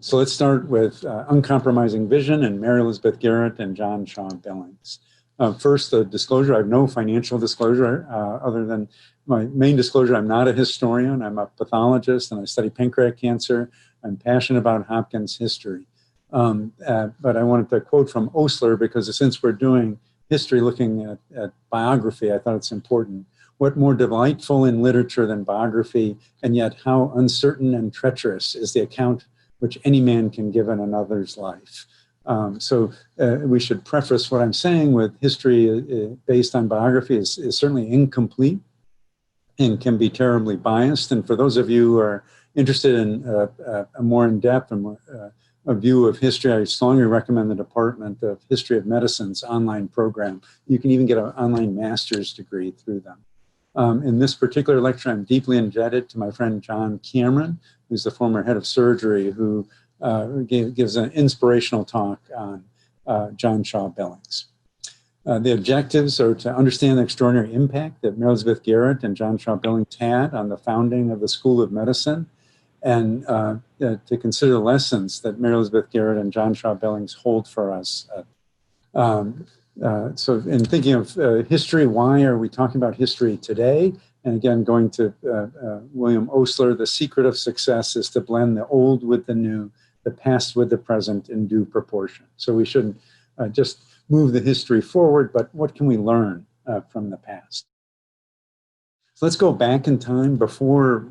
So let's start with Uncompromising Vision and Mary Elizabeth Garrett and John Shaw Billings. First, the disclosure, I have no financial disclosure other than my main disclosure. I'm not a historian, I'm a pathologist and I study pancreatic cancer. I'm passionate about Hopkins history. But I wanted to quote from Osler because since we're doing history looking at biography, I thought it's important. What more delightful in literature than biography, and yet how uncertain and treacherous is the account which any man can give in another's life. So we should preface what I'm saying with history based on biography is certainly incomplete and can be terribly biased. And for those of you who are interested in a more in-depth and a view of history, I strongly recommend the Department of History of Medicine's online program. You can even get an online master's degree through them. In this particular lecture, I'm deeply indebted to my friend John Cameron, who's the former head of surgery, who gives an inspirational talk on John Shaw Billings. The objectives are to understand the extraordinary impact that Mary Elizabeth Garrett and John Shaw Billings had on the founding of the School of Medicine, and to consider the lessons that Mary Elizabeth Garrett and John Shaw Billings hold for us. So in thinking of history, why are we talking about history today? And again, going to William Osler, the secret of success is to blend the old with the new, the past with the present in due proportion. So we shouldn't just move the history forward, but what can we learn from the past? So let's go back in time before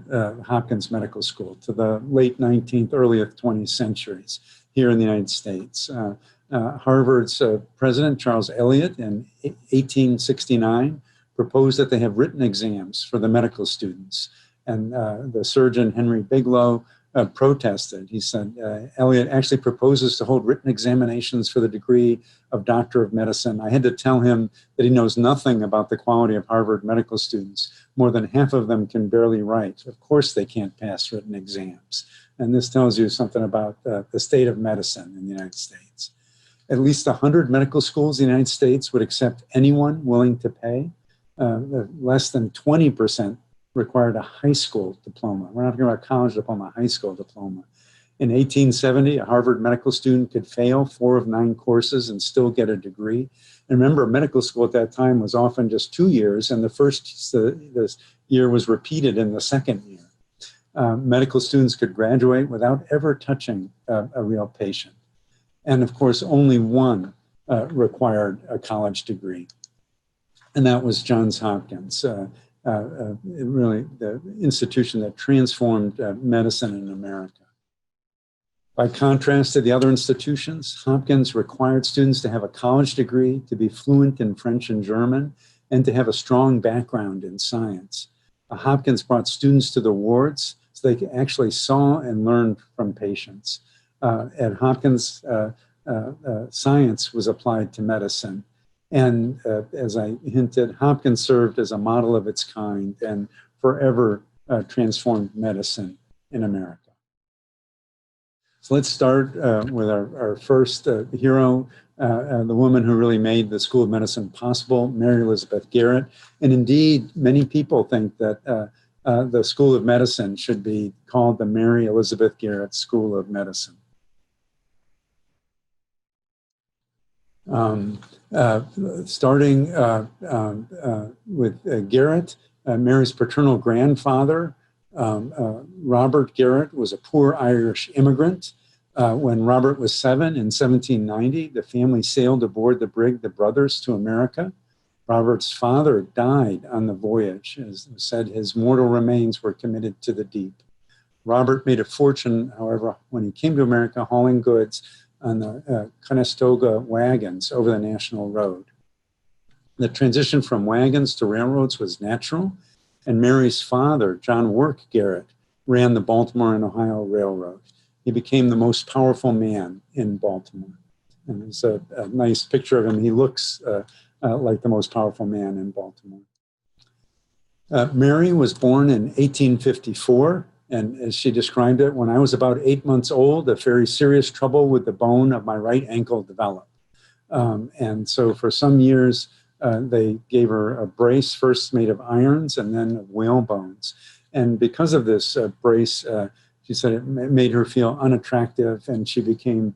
Hopkins Medical School to the late 19th, early 20th centuries here in the United States. Harvard's president, Charles Eliot, in 1869, proposed that they have written exams for the medical students. And the surgeon, Henry Bigelow, protested. He said, Eliot actually proposes to hold written examinations for the degree of Doctor of Medicine. I had to tell him that he knows nothing about the quality of Harvard medical students. More than half of them can barely write. Of course they can't pass written exams. And this tells you something about the state of medicine in the United States. At least 100 medical schools in the United States would accept anyone willing to pay. Less than 20% required a high school diploma. We're not talking about college diploma, high school diploma. In 1870, a Harvard medical student could fail 4 of 9 courses and still get a degree. And remember, medical school at that time was often just 2 years, and the first year was repeated in the second year. Medical students could graduate without ever touching a real patient. And of course, only one required a college degree, and that was Johns Hopkins, really the institution that transformed medicine in America. By contrast to the other institutions, Hopkins required students to have a college degree, to be fluent in French and German, and to have a strong background in science. Hopkins brought students to the wards so they actually saw and learned from patients. At Hopkins, science was applied to medicine. And as I hinted, Hopkins served as a model of its kind and forever transformed medicine in America. So let's start with our first hero, the woman who really made the School of Medicine possible, Mary Elizabeth Garrett. And indeed, many people think that the School of Medicine should be called the Mary Elizabeth Garrett School of Medicine. Starting with Garrett, Mary's paternal grandfather, Robert Garrett, was a poor Irish immigrant. When Robert was 7 in 1790, the family sailed aboard the brig, the Brothers, to America. Robert's father died on the voyage. As said, his mortal remains were committed to the deep. Robert made a fortune, however, when he came to America hauling goods on the Conestoga wagons over the National Road. The transition from wagons to railroads was natural, and Mary's father, John Work Garrett, ran the Baltimore and Ohio Railroad. He became the most powerful man in Baltimore. And there's a nice picture of him. He looks like the most powerful man in Baltimore. Mary was born in 1854. And as she described it, when I was about 8 months old, a very serious trouble with the bone of my right ankle developed. And so for some years, they gave her a brace, first made of irons and then of whale bones. And because of this brace, She said it made her feel unattractive and she became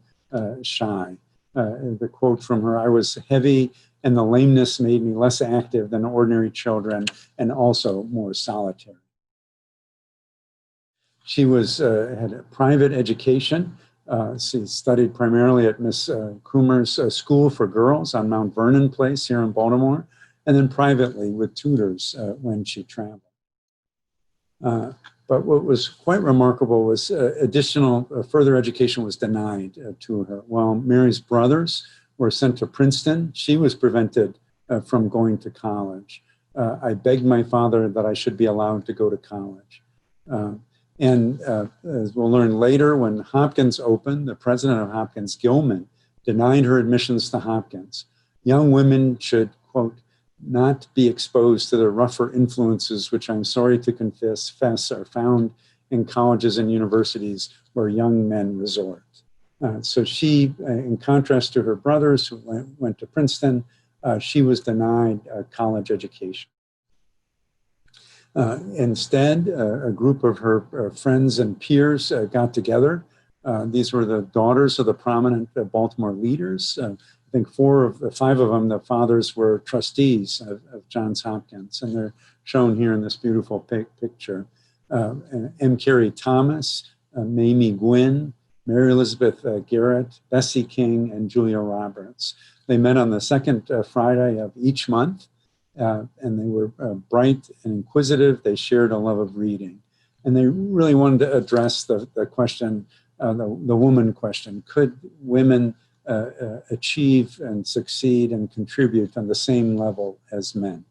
shy. The quote from her, "I was heavy and the lameness made me less active than ordinary children and also more solitary." She had a private education. She studied primarily at Miss Coomer's School for Girls on Mount Vernon Place here in Baltimore, and then privately with tutors when she traveled. But what was quite remarkable was additional further education was denied to her. While Mary's brothers were sent to Princeton, she was prevented from going to college. "I begged my father that I should be allowed to go to college." And as we'll learn later, when Hopkins opened, the president of Hopkins, Gilman, denied her admissions to Hopkins. Young women should, quote, "not be exposed to the rougher influences which I'm sorry to confess are found in colleges and universities where young men resort." So she, in contrast to her brothers who went to Princeton, she was denied college education. Instead, a group of her friends and peers got together. These were the daughters of the prominent Baltimore leaders. I think 5 of them, the fathers were trustees of Johns Hopkins, and they're shown here in this beautiful picture. M. Carey Thomas, Mamie Gwynn, Mary Elizabeth Garrett, Bessie King, and Julia Roberts. They met on the second Friday of each month. And they were bright and inquisitive. They shared a love of reading. And they really wanted to address the question, the woman question. Could women achieve and succeed and contribute on the same level as men?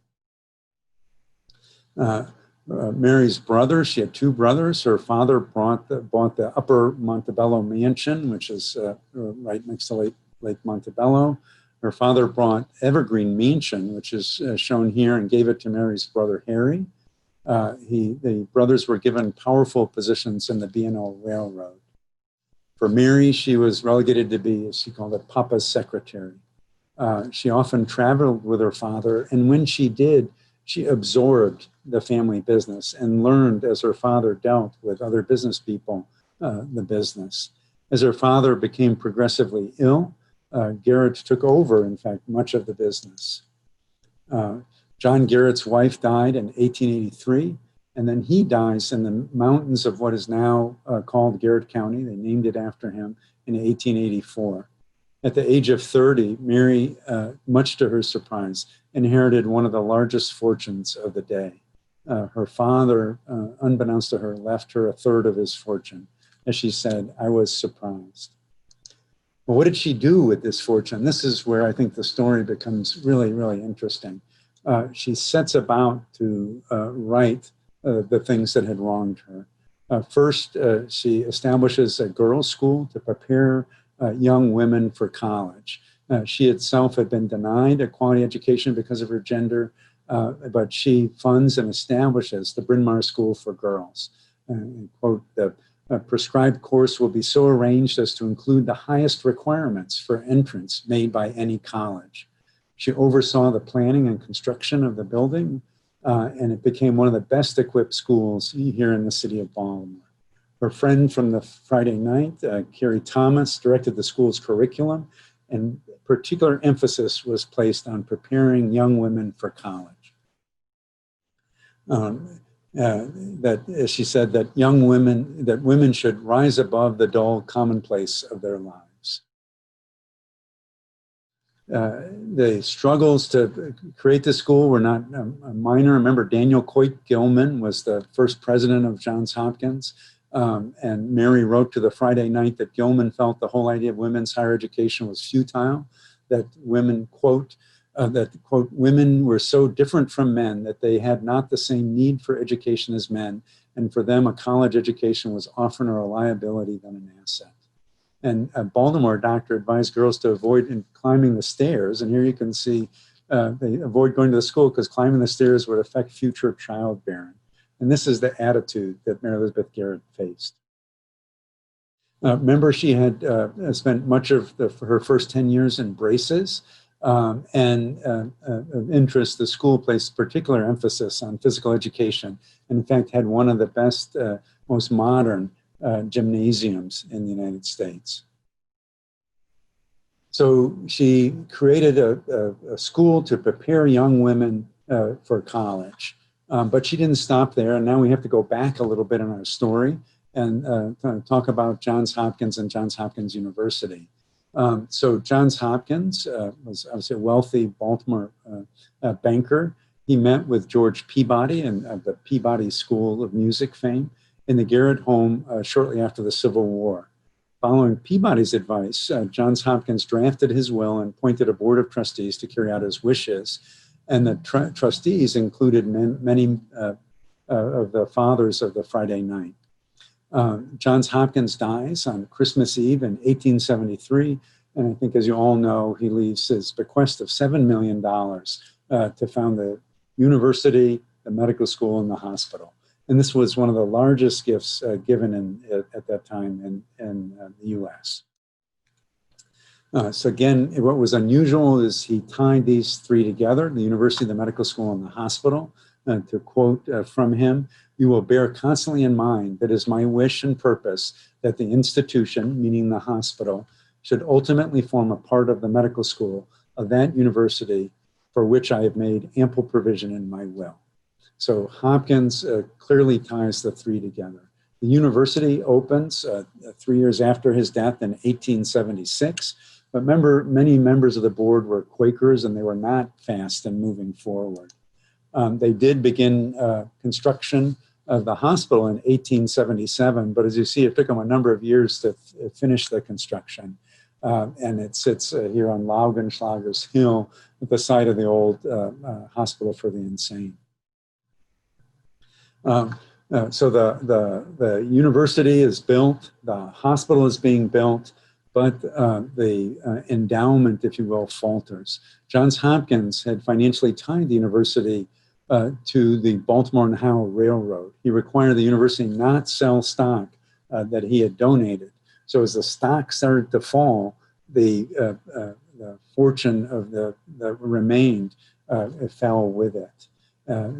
Mary's brother, she had 2 brothers. Her father bought the Upper Montebello Mansion, which is right next to Lake Montebello. Her father brought Evergreen Mansion, which is shown here, and gave it to Mary's brother, Harry. The brothers were given powerful positions in the B&O Railroad. For Mary, she was relegated to be, as she called it, Papa's secretary. She often traveled with her father, and when she did, she absorbed the family business and learned, as her father dealt with other business people, the business. As her father became progressively ill, Garrett took over, in fact, much of the business. John Garrett's wife died in 1883, and then he dies in the mountains of what is now called Garrett County. They named it after him in 1884. At the age of 30, Mary, much to her surprise, inherited one of the largest fortunes of the day. Her father, unbeknownst to her, left her 1/3 of his fortune. As she said, "I was surprised." Well, what did she do with this fortune? This is where I think the story becomes really, really interesting. She sets about to right the things that had wronged her. First, she establishes a girls' school to prepare young women for college. She herself had been denied a quality education because of her gender, but she funds and establishes the Bryn Mawr School for Girls. And quote, "The prescribed course will be so arranged as to include the highest requirements for entrance made by any college." She oversaw the planning and construction of the building, and it became one of the best equipped schools here in the city of Baltimore. Her friend from the Friday night, Carey Thomas, directed the school's curriculum, and particular emphasis was placed on preparing young women for college. That, as she said, that women should rise above the dull commonplace of their lives. The struggles to create the school were not minor. Remember, Daniel Coit Gilman was the first president of Johns Hopkins, and Mary wrote to the Friday night that Gilman felt the whole idea of women's higher education was futile, that women, quote, "women were so different from men that they had not the same need for education as men, and for them a college education was often a liability than an asset." And a Baltimore doctor advised girls to avoid climbing the stairs, and here you can see they avoid going to the school because climbing the stairs would affect future childbearing. And this is the attitude that Mary Elizabeth Garrett faced. Remember, she had spent much of her first 10 years in braces. And of interest, the school placed particular emphasis on physical education, and in fact had one of the best, most modern gymnasiums in the United States. So she created a school to prepare young women for college. But she didn't stop there. And now we have to go back a little bit in our story and talk about Johns Hopkins and Johns Hopkins University. So Johns Hopkins was obviously a wealthy Baltimore banker. He met with George Peabody and the Peabody School of Music fame in the Garrett home shortly after the Civil War. Following Peabody's advice, Johns Hopkins drafted his will and appointed a board of trustees to carry out his wishes. And the trustees included many of the fathers of the Friday night. Johns Hopkins dies on Christmas Eve in 1873. And I think, as you all know, he leaves his bequest of $7 million to found the university, the medical school, and the hospital. And this was one of the largest gifts given at that time in the US. So again, what was unusual is he tied these three together, the university, the medical school, and the hospital. To quote from him, "You will bear constantly in mind that it is my wish and purpose that the institution," meaning the hospital, "should ultimately form a part of the medical school of that university for which I have made ample provision in my will." So Hopkins clearly ties the three together. The university opens 3 years after his death in 1876. But remember, many members of the board were Quakers and they were not fast in moving forward. They did begin construction of the hospital in 1877, but as you see, it took them a number of years to finish the construction. And it sits here on Laugenschlager's Hill at the site of the old hospital for the insane. So the university is built, the hospital is being built, but the endowment, if you will, falters. Johns Hopkins had financially tied the university to the Baltimore and Howell Railroad. He required the university not sell stock that he had donated. So as the stock started to fall, the fortune of that remained fell with it.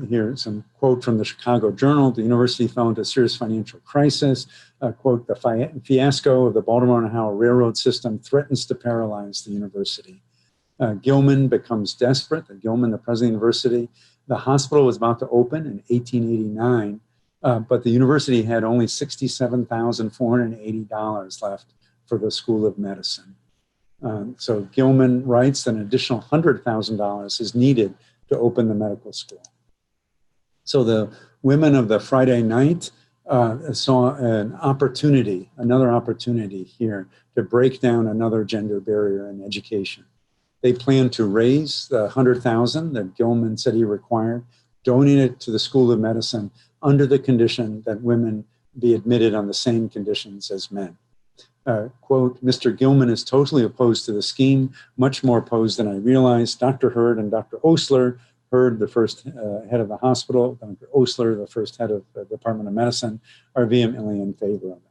Here's some quote from the Chicago Journal. "The university fell into a serious financial crisis. Quote, the fiasco of the Baltimore and Howell Railroad system threatens to paralyze the university." Gilman becomes desperate. Gilman, the president of the university. The hospital was about to open in 1889, but the university had only $67,480 left for the School of Medicine. So Gilman writes that an additional $100,000 is needed to open the medical school. So the women of the Friday night saw an opportunity, another opportunity here to break down another gender barrier in education. They planned to raise the $100,000 that Gilman said he required, donate it to the School of Medicine under the condition that women be admitted on the same conditions as men. Quote, "Mr. Gilman is totally opposed to the scheme, much more opposed than I realized. Dr. Hurd and Dr. Osler," Hurd, the first head of the hospital, Dr. Osler, the first head of the Department of Medicine, "are vehemently in favor of it."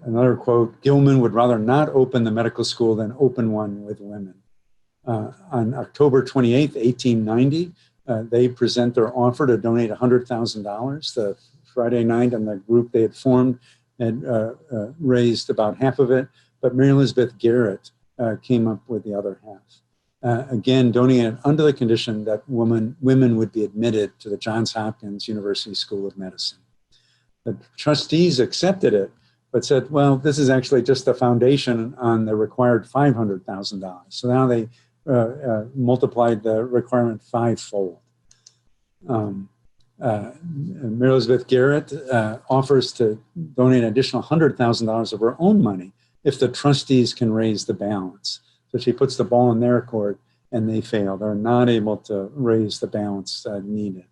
Another quote, "Gilman would rather not open the medical school than open one with women." On October 28th, 1890, they present their offer to donate $100,000. The Friday night and the group they had formed had raised about half of it, but Mary Elizabeth Garrett came up with the other half. Again, donating it under the condition that women would be admitted to the Johns Hopkins University School of Medicine. The trustees accepted it, but said, well, this is actually just the foundation on the required $500,000. So now they multiplied the requirement fivefold. Mary Elizabeth Garrett offers to donate an additional $100,000 of her own money if the trustees can raise the balance. So she puts the ball in their court and they fail. They're not able to raise the balance needed.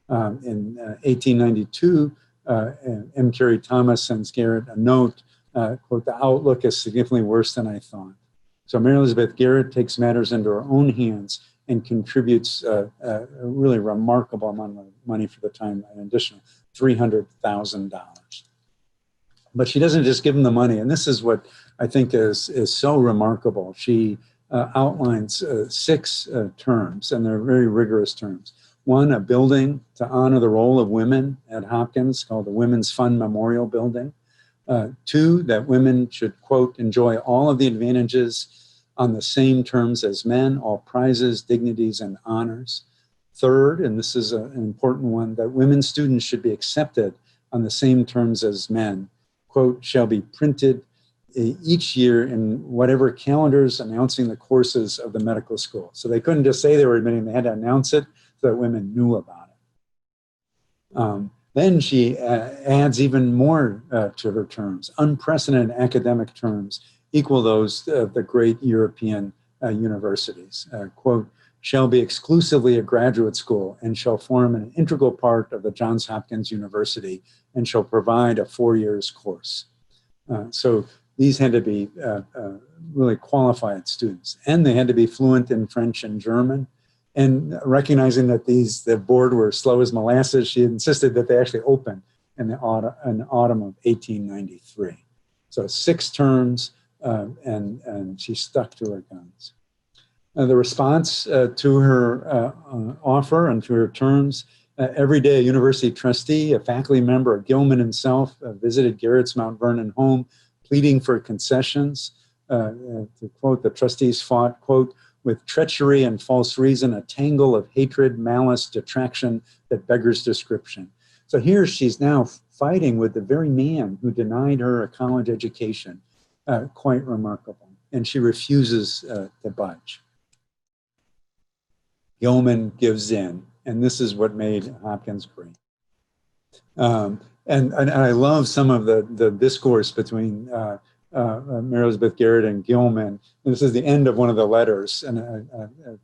In 1892, M. Carey Thomas sends Garrett a note, quote, "The outlook is significantly worse than I thought." So Mary Elizabeth Garrett takes matters into her own hands and contributes a really remarkable amount of money for the time, an additional $300,000. But she doesn't just give them the money, and this is what I think is so remarkable. She outlines 6 terms, and they're very rigorous terms. One, a building to honor the role of women at Hopkins called the Women's Fund Memorial Building. Two, that women should, quote, enjoy all of the advantages on the same terms as men, all prizes, dignities, and honors. Third, and this is an important one, that women students should be accepted on the same terms as men, quote, shall be printed each year in whatever calendars announcing the courses of the medical school. So they couldn't just say they were admitting, they had to announce it so that women knew about it. Then she adds even more to her terms, unprecedented academic terms equal those of the great European universities. Quote, shall be exclusively a graduate school and shall form an integral part of the Johns Hopkins University and shall provide a 4 years course. So these had to be really qualified students, and they had to be fluent in French and German. And recognizing that the board were slow as molasses, she insisted that they actually open in the autumn of 1893. So 6 terms, and she stuck to her guns. The response to her offer and to her terms, every day a university trustee, a faculty member, or Gilman himself visited Garrett's Mount Vernon home, pleading for concessions. To quote, the trustees fought, quote, with treachery and false reason, a tangle of hatred, malice, detraction that beggars description. So here she's now fighting with the very man who denied her a college education. Quite remarkable. And she refuses to budge. Gilman gives in, and this is what made Hopkins great. And I love some of the discourse between Mary Elizabeth Garrett and Gilman. And this is the end of one of the letters, and I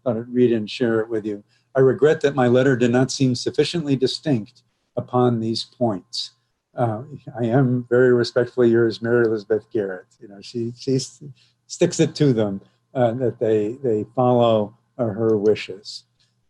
thought I'd read and share it with you. I regret that my letter did not seem sufficiently distinct upon these points. I am very respectfully yours, Mary Elizabeth Garrett. You know, she sticks it to them that they follow her wishes.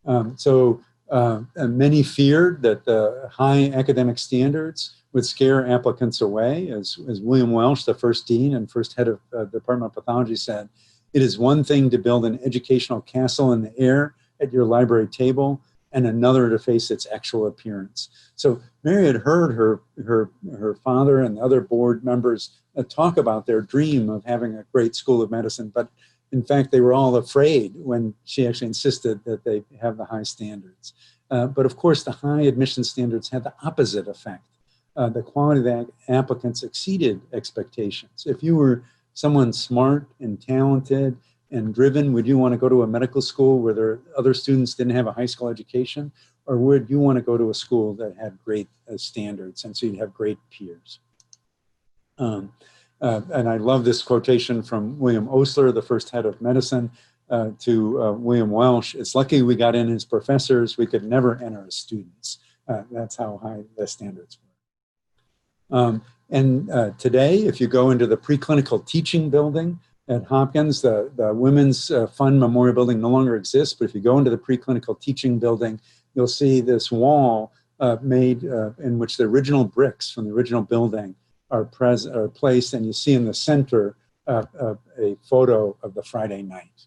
Many feared that the high academic standards would scare applicants away. As William Welsh, the first dean and first head of the Department of Pathology, said, it is one thing to build an educational castle in the air at your library table and another to face its actual appearance. So Mary had heard her father and the other board members talk about their dream of having a great school of medicine, but in fact, they were all afraid when she actually insisted that they have the high standards. But of course, the high admission standards had the opposite effect. The quality of the applicants exceeded expectations. If you were someone smart and talented and driven, would you want to go to a medical school where there other students didn't have a high school education? Or would you want to go to a school that had great standards, and so you'd have great peers? And I love this quotation from William Osler, the first head of medicine, to William Welsh. It's lucky we got in as professors. We could never enter as students. That's how high the standards were. Today, if you go into the preclinical teaching building at Hopkins, the Women's Fund Memorial Building no longer exists, but if you go into the preclinical teaching building, you'll see this wall made in which the original bricks from the original building are placed, and you see in the center a photo of the Friday night.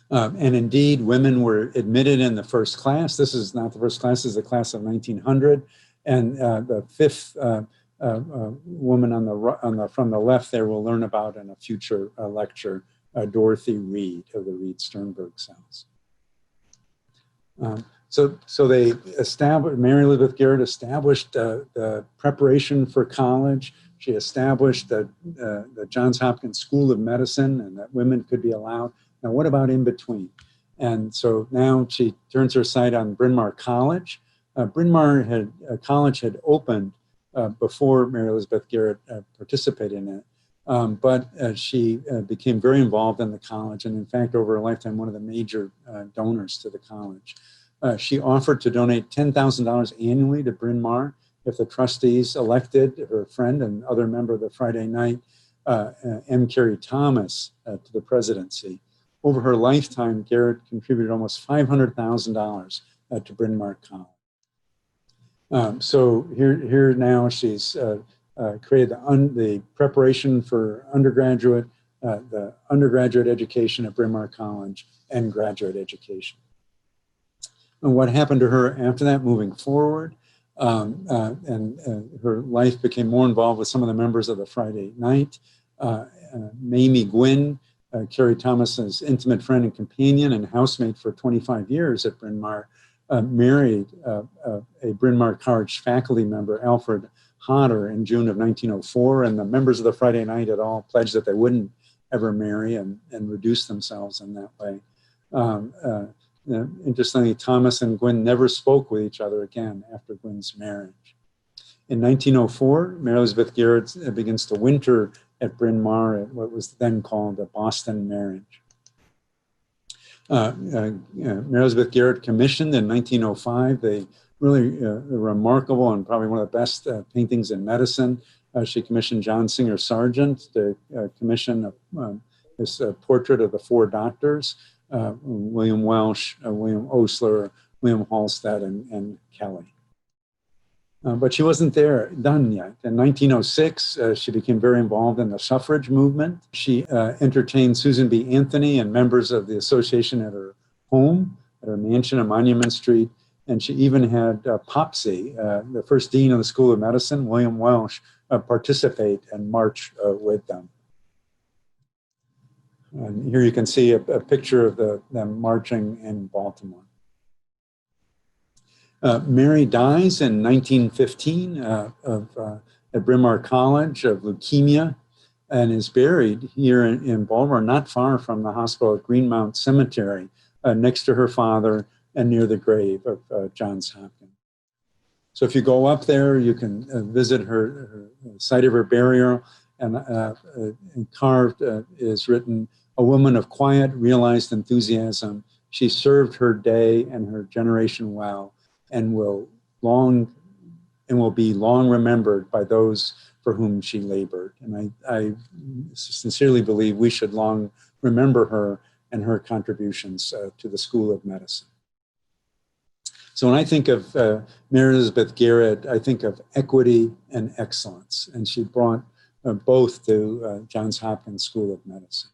And indeed, women were admitted in the first class. This is not the first class, this is the class of 1900. And the fifth woman from the left there we'll learn about in a future lecture, Dorothy Reed of the Reed-Sternberg cells. So they established, Mary Elizabeth Garrett established the preparation for college. She established the Johns Hopkins School of Medicine, and that women could be allowed. Now, what about in between? And so now she turns her sight on Bryn Mawr College. Bryn Mawr College had opened before Mary Elizabeth Garrett participated in it. But she became very involved in the college, and in fact, over her lifetime, one of the major donors to the college. She offered to donate $10,000 annually to Bryn Mawr if the trustees elected her friend and other member of the Friday night, Carey Thomas, to the presidency. Over her lifetime, Garrett contributed almost $500,000 to Bryn Mawr College. So here now she's created the preparation for undergraduate, the undergraduate education at Bryn Mawr College, and graduate education. And what happened to her after that, moving forward, her life became more involved with some of the members of the Friday Night. Mamie Gwynn, Carey Thomas's intimate friend and companion and housemate for 25 years at Bryn Mawr, married a Bryn Mawr College faculty member, Alfred Hodder, in June of 1904, and the members of the Friday Night had all pledged that they wouldn't ever marry and reduce themselves in that way. Interestingly, Thomas and Gwynn never spoke with each other again after Gwynn's marriage. In 1904, Mary Elizabeth Garrett begins to winter at Bryn Mawr at what was then called a Boston marriage. Mary Elizabeth Garrett commissioned in 1905 the really remarkable and probably one of the best paintings in medicine. She commissioned John Singer Sargent to commission this portrait of the four doctors, William Welsh, William Osler, William Halstead, and Kelly. But she wasn't done yet. In 1906, she became very involved in the suffrage movement. She entertained Susan B. Anthony and members of the association at her home, at her mansion on Monument Street. And she even had Popsy, the first dean of the School of Medicine, William Welsh, participate and march with them. And here you can see a picture of them marching in Baltimore. Mary dies in 1915 at Bryn Mawr College of leukemia and is buried here in Baltimore, not far from the hospital at Greenmount Cemetery, next to her father and near the grave of Johns Hopkins. So if you go up there, you can visit her site of her burial, and carved is written, "A woman of quiet, realized enthusiasm. She served her day and her generation well, and will be long remembered by those for whom she labored." And I sincerely believe we should long remember her and her contributions to the School of Medicine. So when I think of Mary Elizabeth Garrett, I think of equity and excellence, and she brought both to Johns Hopkins School of Medicine.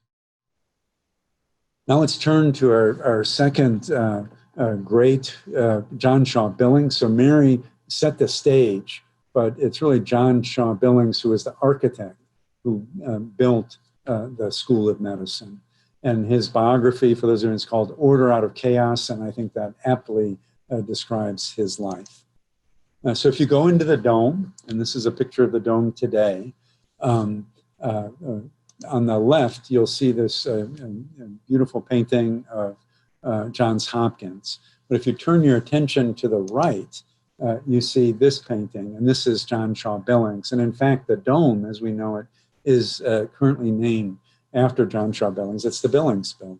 Now let's turn to our second great, John Shaw Billings. So Mary set the stage, but it's really John Shaw Billings who is the architect who built the School of Medicine. And his biography, for those of you, is called Order Out of Chaos, and I think that aptly describes his life. So if you go into the dome, and this is a picture of the dome today, on the left, you'll see this beautiful painting of Johns Hopkins. But if you turn your attention to the right, you see this painting, and this is John Shaw Billings. And in fact, the dome, as we know it, is currently named after John Shaw Billings. It's the Billings Building.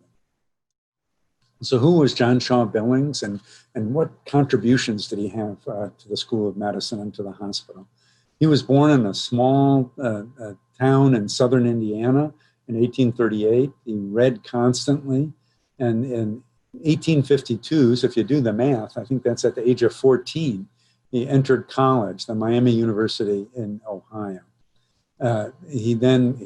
So who was John Shaw Billings, and what contributions did he have to the School of Medicine and to the hospital? He was born in a small town in southern Indiana in 1838. He read constantly, and in 1852, so if you do the math, I think that's at the age of 14, he entered college, the Miami University in Ohio. He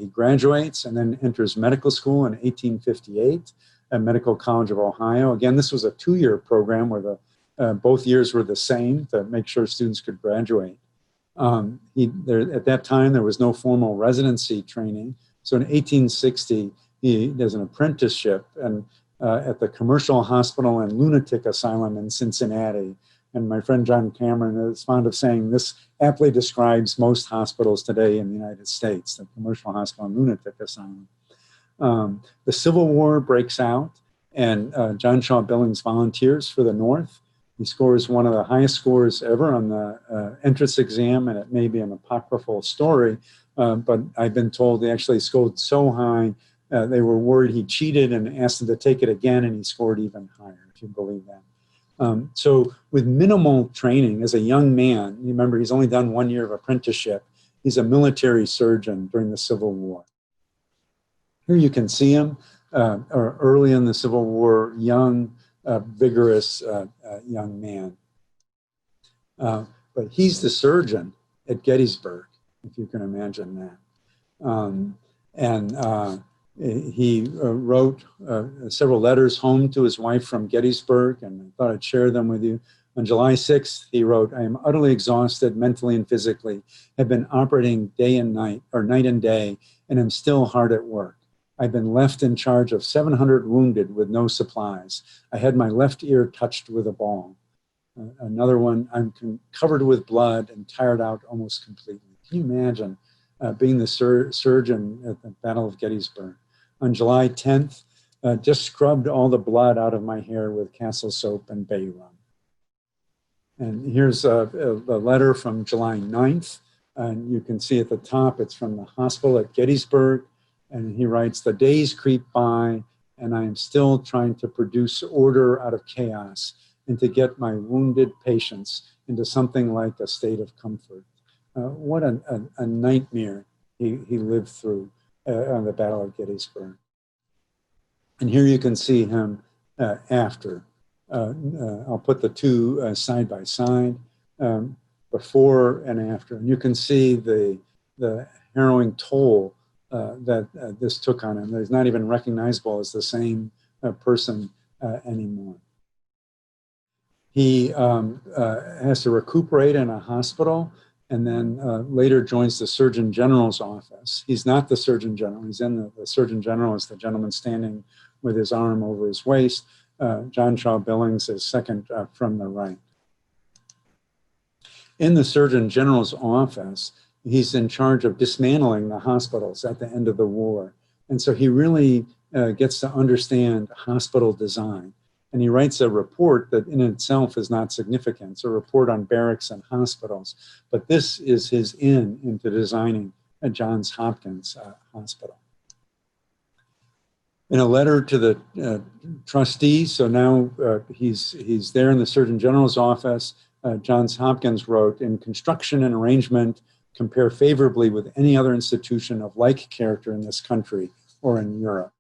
graduates and then enters medical school in 1858 at Medical College of Ohio. Again, this was a two-year program where both years were the same to make sure students could graduate. At that time, there was no formal residency training. So in 1860, he does an apprenticeship at the Commercial Hospital and Lunatic Asylum in Cincinnati. And my friend John Cameron is fond of saying this aptly describes most hospitals today in the United States, the Commercial Hospital and Lunatic Asylum. The Civil War breaks out, and John Shaw Billings volunteers for the North. He scores one of the highest scores ever on the entrance exam, and it may be an apocryphal story, but I've been told he actually scored so high, they were worried he cheated and asked him to take it again, and he scored even higher, if you believe that. So with minimal training as a young man, you remember he's only done 1 year of apprenticeship, he's a military surgeon during the Civil War. Here you can see him early in the Civil War, young, vigorous young man. But he's the surgeon at Gettysburg, if you can imagine that. He wrote several letters home to his wife from Gettysburg, and I thought I'd share them with you. On July 6th, he wrote, "I am utterly exhausted mentally and physically, have been operating day and night, or night and day, and am still hard at work. I've been left in charge of 700 wounded with no supplies. I had my left ear touched with a ball." Another one, "I'm covered with blood and tired out almost completely." Can you imagine being the surgeon at the Battle of Gettysburg? On July 10th, just scrubbed all the blood out of my hair with Castle soap and bay rum. And here's a letter from July 9th. And you can see at the top, it's from the hospital at Gettysburg. And he writes, "The days creep by and I am still trying to produce order out of chaos and to get my wounded patients into something like a state of comfort." What a nightmare he lived through on the Battle of Gettysburg. And here you can see him after. I'll put the two side by side, before and after. And you can see the harrowing toll that this took on him. He's not even recognizable as the same person anymore. He has to recuperate in a hospital, and then later joins the Surgeon General's office. He's not the Surgeon General. He's in the Surgeon General is the gentleman standing with his arm over his waist. John Shaw Billings is second from the right. In the Surgeon General's office, he's in charge of dismantling the hospitals at the end of the war. And so he really gets to understand hospital design. And he writes a report that in itself is not significant. It's a report on barracks and hospitals. But this is his into designing a Johns Hopkins hospital. In a letter to the trustees, so now he's there in the Surgeon General's office, Johns Hopkins wrote, "In construction and arrangement, compare favorably with any other institution of like character in this country or in Europe."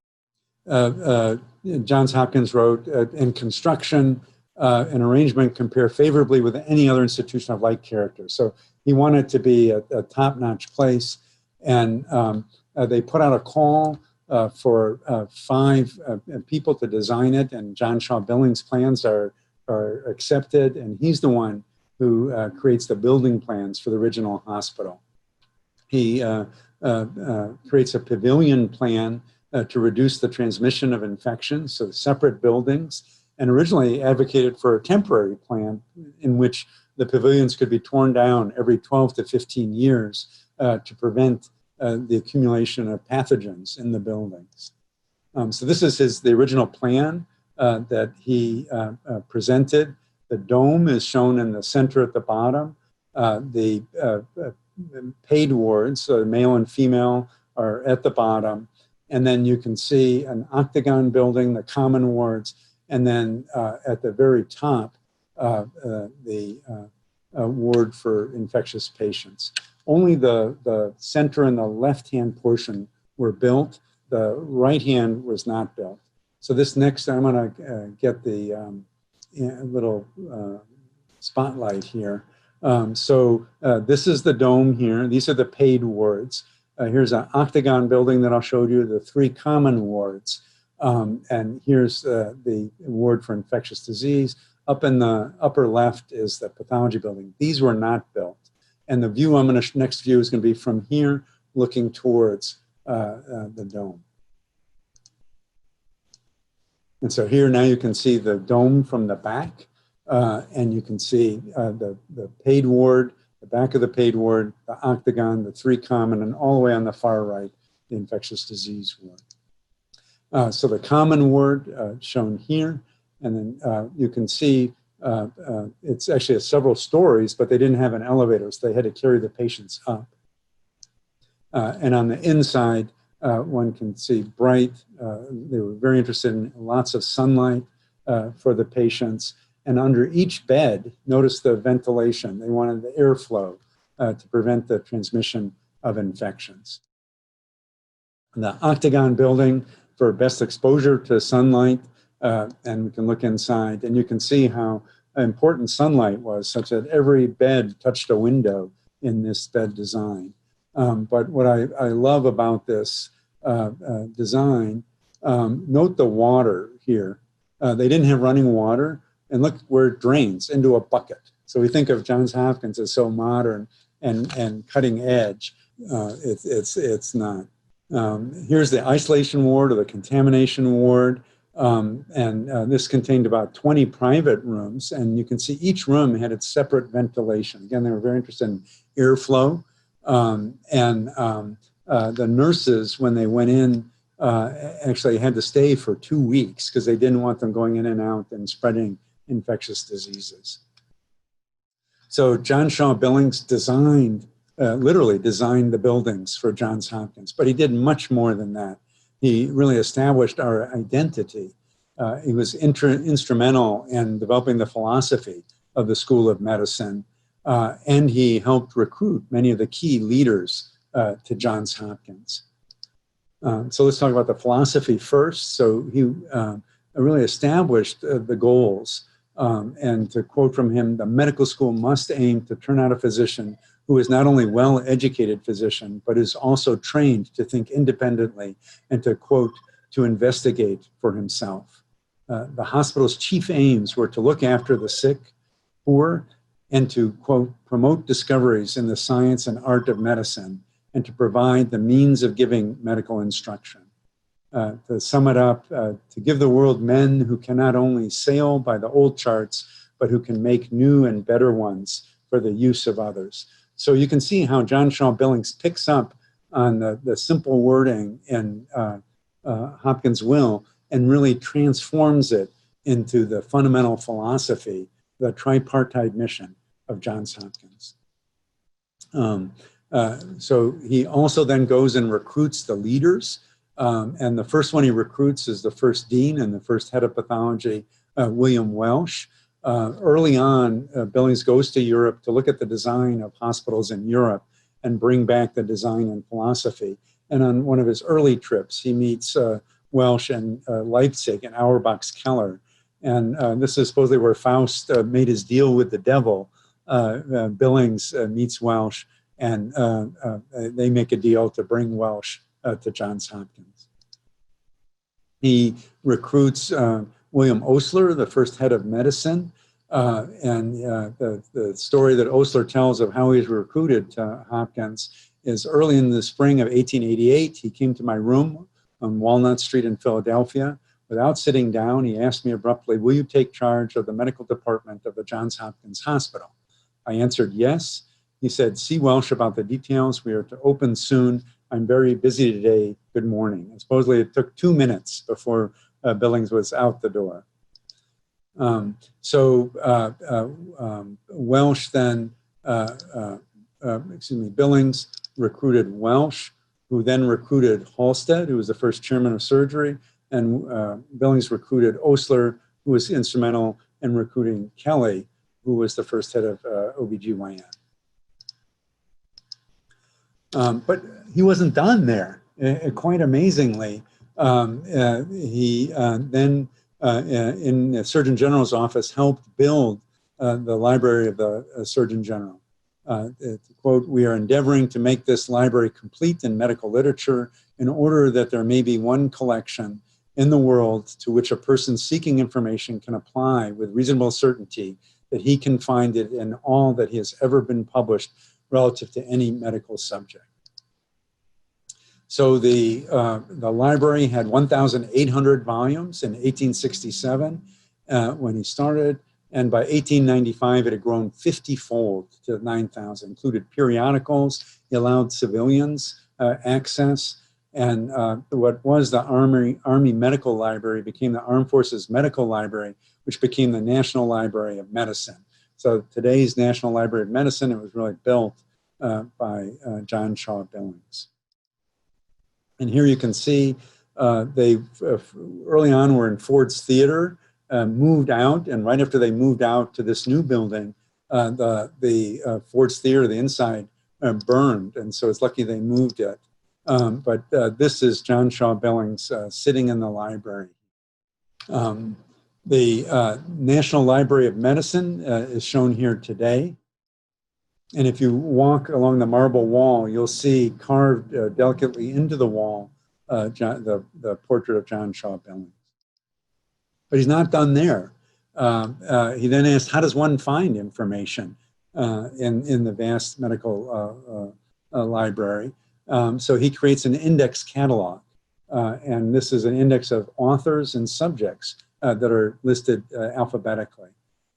Johns Hopkins wrote, "In construction and arrangement, compare favorably with any other institution of like character." So he wanted to be a top-notch place, and they put out a call for 5 people to design it, and John Shaw Billings' plans are accepted, and he's the one who creates the building plans for the original hospital. He creates a pavilion plan to reduce the transmission of infections, so separate buildings, and originally advocated for a temporary plan in which the pavilions could be torn down every 12 to 15 years to prevent the accumulation of pathogens in the buildings. So this is the original plan that he presented. The dome is shown in the center at the bottom. The paid wards, so male and female, are at the bottom. And then you can see an octagon building, the common wards, and then at the very top, the ward for infectious patients. Only the center and the left-hand portion were built. The right hand was not built. So this next, I'm gonna get the little spotlight here. This is the dome here. These are the paid wards. Here's an octagon building that I'll show you, the 3 common wards. And here's the ward for infectious disease. Up in the upper left is the pathology building. These were not built. And the view next view is gonna be from here, looking towards the dome. And so here now you can see the dome from the back, and you can see the paid ward, the back of the paid ward, the octagon, the 3 common, and all the way on the far right, the infectious disease ward. So the common ward shown here, and then you can see it's actually several stories, but they didn't have an elevator, so they had to carry the patients up. And on the inside, one can see bright. They were very interested in lots of sunlight for the patients. And under each bed, notice the ventilation. They wanted the airflow to prevent the transmission of infections. The octagon building for best exposure to sunlight, and we can look inside, and you can see how important sunlight was, such that every bed touched a window in this bed design. But what I love about this design. Note the water here. They didn't have running water, and look where it drains, into a bucket. So we think of Johns Hopkins as so modern and cutting edge. It's not. Here's the isolation ward or the contamination ward. This contained about 20 private rooms, and you can see each room had its separate ventilation. Again, they were very interested in airflow. The nurses, when they went in, actually had to stay for 2 weeks because they didn't want them going in and out and spreading infectious diseases. So John Shaw Billings literally designed the buildings for Johns Hopkins, but he did much more than that. He really established our identity. He was instrumental in developing the philosophy of the School of Medicine, and he helped recruit many of the key leaders to Johns Hopkins. So let's talk about the philosophy first. So he really established the goals. And to quote from him, the medical school must aim to turn out a physician who is not only well-educated physician, but is also trained to think independently and to, quote, to investigate for himself. The hospital's chief aims were to look after the sick, poor, and to, quote, promote discoveries in the science and art of medicine, and to provide the means of giving medical instruction. To sum it up, to give the world men who can not only sail by the old charts, but who can make new and better ones for the use of others. So you can see how John Shaw Billings picks up on the simple wording in Hopkins' will and really transforms it into the fundamental philosophy, the tripartite mission of Johns Hopkins. So he also then goes and recruits the leaders. And the first one he recruits is the first dean and the first head of pathology, William Welsh. Early on, Billings goes to Europe to look at the design of hospitals in Europe and bring back the design and philosophy. And on one of his early trips, he meets Welsh in Leipzig and Auerbach's Keller. And this is supposedly where Faust made his deal with the devil. Billings meets Welsh, and they make a deal to bring Welsh to Johns Hopkins. He recruits William Osler, the first head of medicine, the story that Osler tells of how he was recruited to Hopkins is early in the spring of 1888. He came to my room on Walnut Street in Philadelphia. Without sitting down, he asked me abruptly, "Will you take charge of the medical department of the Johns Hopkins Hospital?" I answered yes. He said, "See Welsh about the details. We are to open soon. I'm very busy today. Good morning." And supposedly it took 2 minutes before Billings was out the door. Welsh then, Billings recruited Welsh, who then recruited Halstead, who was the first chairman of surgery, and Billings recruited Osler, who was instrumental in recruiting Kelly, who was the first head of OBGYN. But he wasn't done there. Quite amazingly, he then, in the Surgeon General's office, helped build the library of the Surgeon General. Quote, "We are endeavoring to make this library complete in medical literature in order that there may be one collection in the world to which a person seeking information can apply with reasonable certainty that he can find it in all that has ever been published relative to any medical subject." So the library had 1,800 volumes in 1867 when he started, and by 1895 it had grown 50-fold to 9,000, included periodicals. He allowed civilians access, and what was the Army Medical Library became the Armed Forces Medical Library, which became the National Library of Medicine. So today's National Library of Medicine, it was really built by John Shaw Billings. And here you can see they early on were in Ford's Theater, moved out, and right after they moved out to this new building, the Ford's Theater, the inside, burned, and so it's lucky they moved it. But this is John Shaw Billings sitting in the library. The National Library of Medicine is shown here today. And if you walk along the marble wall, you'll see carved delicately into the wall the portrait of John Shaw Billings. But he's not done there. He then asked, how does one find information in the vast medical library? So he creates an index-catalogue. And this is an index of authors and subjects that are listed alphabetically.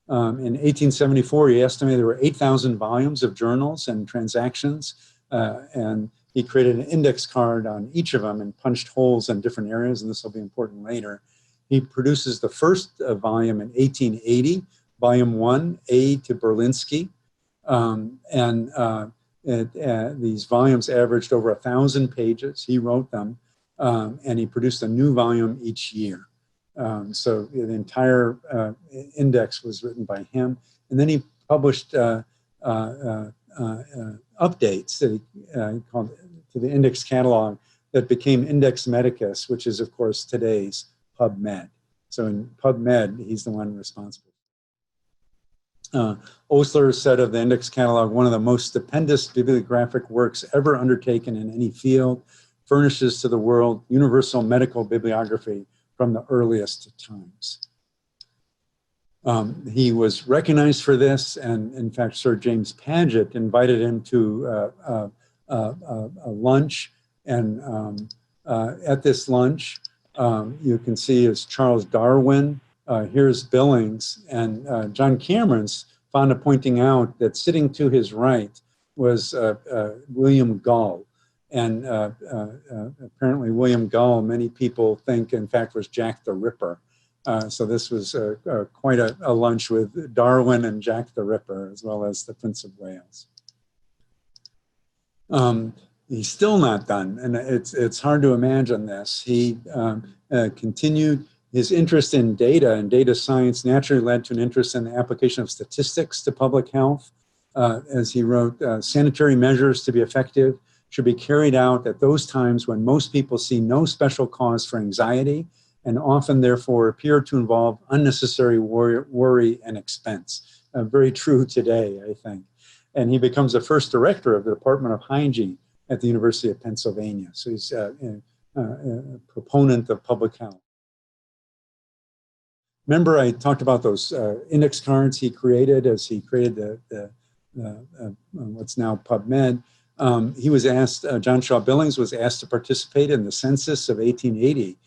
In 1874, he estimated there were 8,000 volumes of journals and transactions, and he created an index card on each of them and punched holes in different areas, and this will be important later. He produces the first volume in 1880, volume 1, A to Berlinski, these volumes averaged over 1,000 pages. He wrote them, and he produced a new volume each year. So the entire index was written by him. And then he published updates that he called to the Index-Catalogue that became Index Medicus, which is, of course, today's PubMed. So in PubMed, he's the one responsible. Osler said of the Index-Catalogue, one of the most stupendous bibliographic works ever undertaken in any field, furnishes to the world universal medical bibliography from the earliest times. He was recognized for this, and in fact, Sir James Paget invited him to a lunch, and at this lunch, you can see is Charles Darwin, here's Billings, and John Cameron's fond of pointing out that sitting to his right was William Gull. And apparently William Gull, many people think, in fact, was Jack the Ripper. So this was quite a lunch with Darwin and Jack the Ripper, as well as the Prince of Wales. He's still not done, and it's hard to imagine this. He continued his interest in data, and data science naturally led to an interest in the application of statistics to public health. As he wrote, sanitary measures to be effective should be carried out at those times when most people see no special cause for anxiety and often therefore appear to involve unnecessary worry and expense. Very true today, I think. And he becomes the first director of the Department of Hygiene at the University of Pennsylvania. So he's a proponent of public health. Remember I talked about those index cards he created as he created what's now PubMed. He was asked, John Shaw Billings was asked to participate in the census of 1880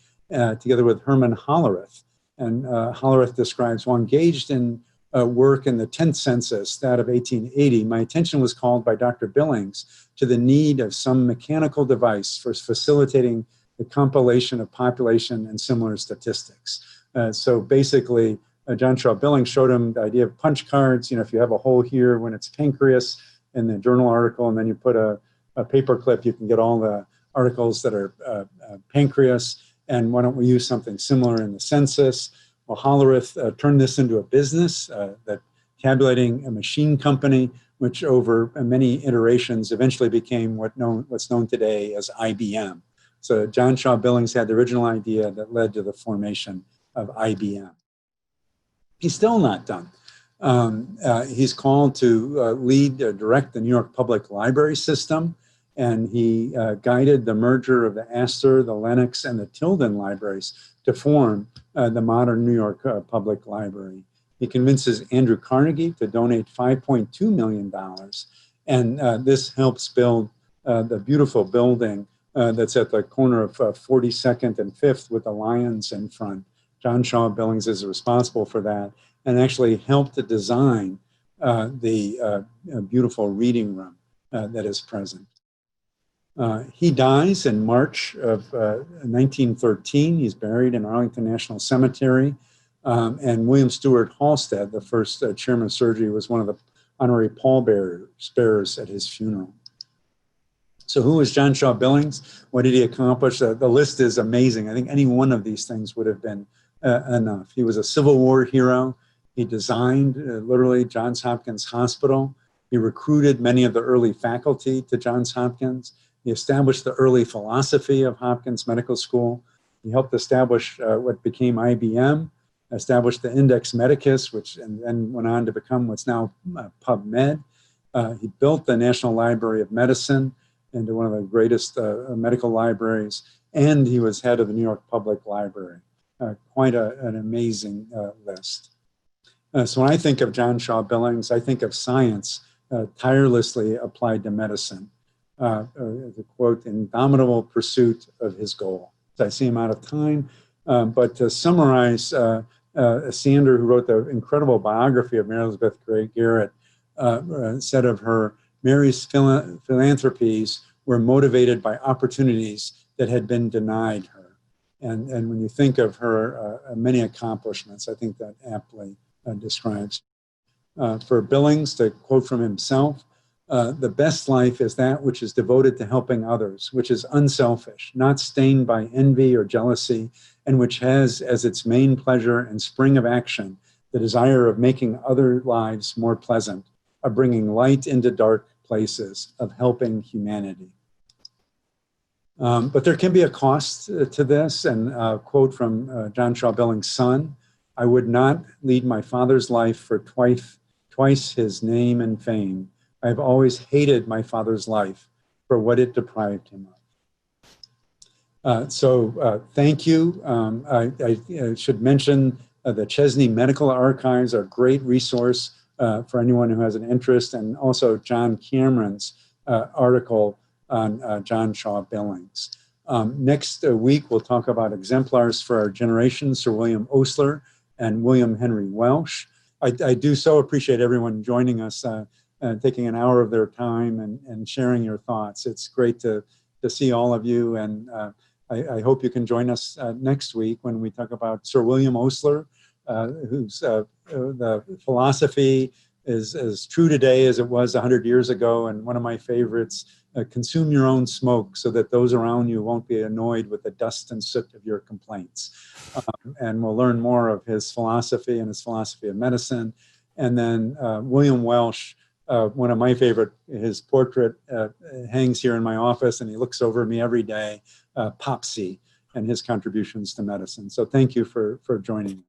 together with Herman Hollerith. And Hollerith describes, while engaged in work in the 10th census, that of 1880, my attention was called by Dr. Billings to the need of some mechanical device for facilitating the compilation of population and similar statistics. So basically, John Shaw Billings showed him the idea of punch cards. You know, if you have a hole here when it's pancreas in the journal article, and then you put a paper clip, you can get all the articles that are pancreas. And why don't we use something similar in the census? Well, Hollerith turned this into a business, that Tabulating a machine company, which over many iterations eventually became what's known today as IBM. So John Shaw Billings had the original idea that led to the formation of IBM. He's still not done. He's called to direct the New York Public Library system, and he guided the merger of the Astor, the Lenox, and the Tilden libraries to form the modern New York Public Library. He convinces Andrew Carnegie to donate $5.2 million, and this helps build the beautiful building that's at the corner of 42nd and 5th with the lions in front. John Shaw Billings is responsible for that and actually helped to design the beautiful reading room that is present. He dies in March of 1913. He's buried in Arlington National Cemetery. And William Stewart Halstead, the first chairman of surgery, was one of the honorary pallbearers at his funeral. So who was John Shaw Billings? What did he accomplish? The list is amazing. I think any one of these things would have been enough. He was a Civil War hero. He designed, literally, Johns Hopkins Hospital. He recruited many of the early faculty to Johns Hopkins. He established the early philosophy of Hopkins Medical School. He helped establish what became IBM, established the Index Medicus, which and then went on to become what's now PubMed. He built the National Library of Medicine into one of the greatest medical libraries. and he was head of the New York Public Library. Quite an amazing list. So when I think of John Shaw Billings, I think of science tirelessly applied to medicine. The quote, indomitable pursuit of his goal. I see him out of time, but to summarize, Sander, who wrote the incredible biography of Mary Elizabeth Garrett, said of her, Mary's philanthropies were motivated by opportunities that had been denied her. And when you think of her many accomplishments, I think that aptly describes. For Billings, to quote from himself, the best life is that which is devoted to helping others, which is unselfish, not stained by envy or jealousy, and which has as its main pleasure and spring of action the desire of making other lives more pleasant, of bringing light into dark places, of helping humanity. But there can be a cost to this, and a quote from John Shaw Billings' son, I would not lead my father's life for twice his name and fame. I've always hated my father's life for what it deprived him of. Thank you. I should mention the Chesney Medical Archives are a great resource for anyone who has an interest, and also John Cameron's article on John Shaw Billings. Next week, we'll talk about exemplars for our generation, Sir William Osler and William Henry Welsh. I do so appreciate everyone joining us, taking an hour of their time and sharing your thoughts. It's great to see all of you, and I hope you can join us next week when we talk about Sir William Osler, whose the philosophy is as true today as it was 100 years ago, and one of my favorites, consume your own smoke so that those around you won't be annoyed with the dust and soot of your complaints. And we'll learn more of his philosophy and his philosophy of medicine. And then William Welsh, one of my favorite, his portrait hangs here in my office, and he looks over me every day, Popsy, and his contributions to medicine. So thank you for joining me.